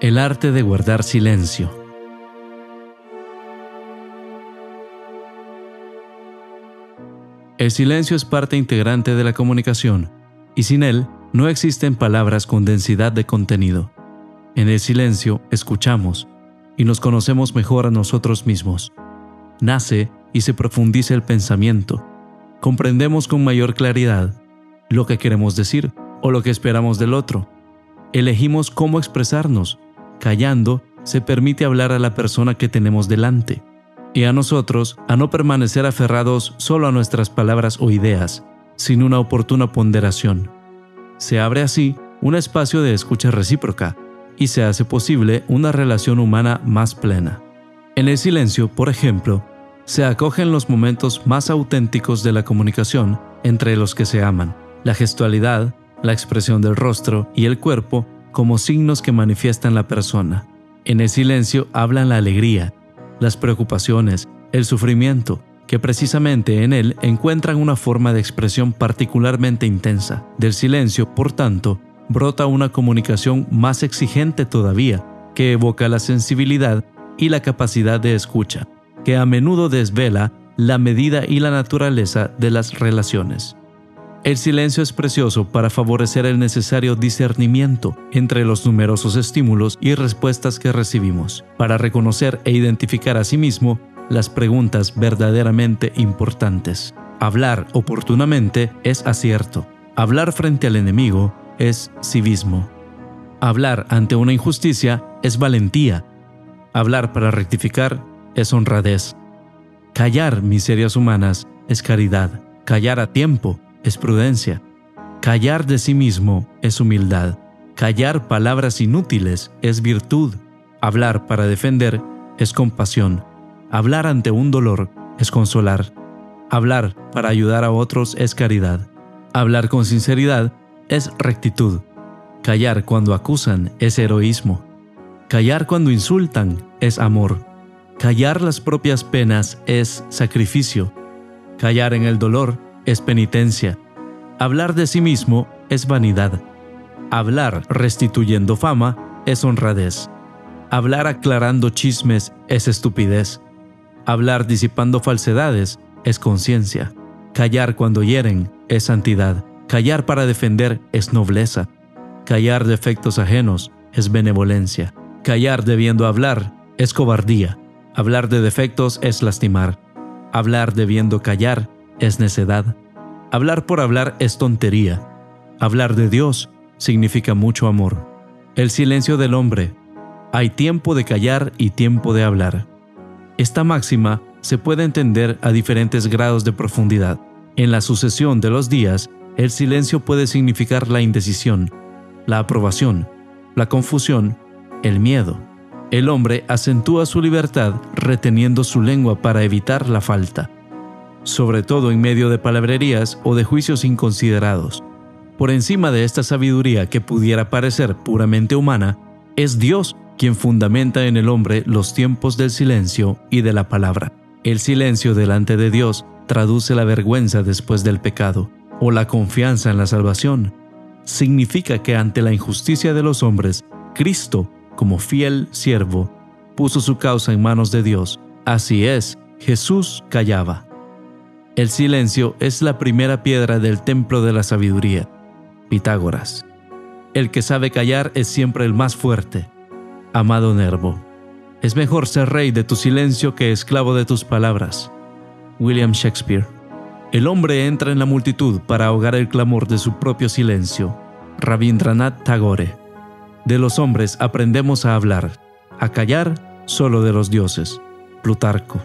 El arte de guardar silencio. El silencio es parte integrante de la comunicación, y sin él no existen palabras con densidad de contenido. En el silencio escuchamos y nos conocemos mejor a nosotros mismos. Nace y se profundiza el pensamiento. Comprendemos con mayor claridad lo que queremos decir o lo que esperamos del otro. Elegimos cómo expresarnos. Callando, se permite hablar a la persona que tenemos delante, y a nosotros a no permanecer aferrados solo a nuestras palabras o ideas, sin una oportuna ponderación. Se abre así un espacio de escucha recíproca, y se hace posible una relación humana más plena. En el silencio, por ejemplo, se acogen los momentos más auténticos de la comunicación entre los que se aman, la gestualidad, la expresión del rostro y el cuerpo como signos que manifiestan la persona. En el silencio hablan la alegría, las preocupaciones, el sufrimiento, que precisamente en él encuentran una forma de expresión particularmente intensa. Del silencio, por tanto, brota una comunicación más exigente todavía, que evoca la sensibilidad y la capacidad de escucha, que a menudo desvela la medida y la naturaleza de las relaciones. El silencio es precioso para favorecer el necesario discernimiento entre los numerosos estímulos y respuestas que recibimos, para reconocer e identificar a sí mismo las preguntas verdaderamente importantes. Hablar oportunamente es acierto. Hablar frente al enemigo es civismo. Hablar ante una injusticia es valentía. Hablar para rectificar es honradez. Callar miserias humanas es caridad. Callar a tiempo es prudencia. Callar de sí mismo es humildad. Callar palabras inútiles es virtud. Hablar para defender es compasión. Hablar ante un dolor es consolar. Hablar para ayudar a otros es caridad. Hablar con sinceridad es rectitud. Callar cuando acusan es heroísmo. Callar cuando insultan es amor. Callar las propias penas es sacrificio. Callar en el dolor es penitencia. Hablar de sí mismo es vanidad. Hablar restituyendo fama es honradez. Hablar aclarando chismes es estupidez. Hablar disipando falsedades es conciencia. Callar cuando hieren es santidad. Callar para defender es nobleza. Callar defectos ajenos es benevolencia. Callar debiendo hablar es cobardía. Hablar de defectos es lastimar. Hablar debiendo callar es necedad. Hablar por hablar es tontería. Hablar de Dios significa mucho amor. El silencio del hombre. Hay tiempo de callar y tiempo de hablar. Esta máxima se puede entender a diferentes grados de profundidad. En la sucesión de los días, el silencio puede significar la indecisión, la aprobación, la confusión, el miedo. El hombre acentúa su libertad reteniendo su lengua para evitar la falta, sobre todo en medio de palabrerías o de juicios inconsiderados. Por encima de esta sabiduría que pudiera parecer puramente humana, es Dios quien fundamenta en el hombre los tiempos del silencio y de la palabra. El silencio delante de Dios traduce la vergüenza después del pecado, o la confianza en la salvación. Significa que ante la injusticia de los hombres, Cristo, como fiel siervo, puso su causa en manos de Dios. Así es, Jesús callaba. El silencio es la primera piedra del templo de la sabiduría. Pitágoras. El que sabe callar es siempre el más fuerte. Amado Nervo. Es mejor ser rey de tu silencio que esclavo de tus palabras. William Shakespeare. El hombre entra en la multitud para ahogar el clamor de su propio silencio. Rabindranath Tagore. De los hombres aprendemos a hablar, a callar solo de los dioses. Plutarco.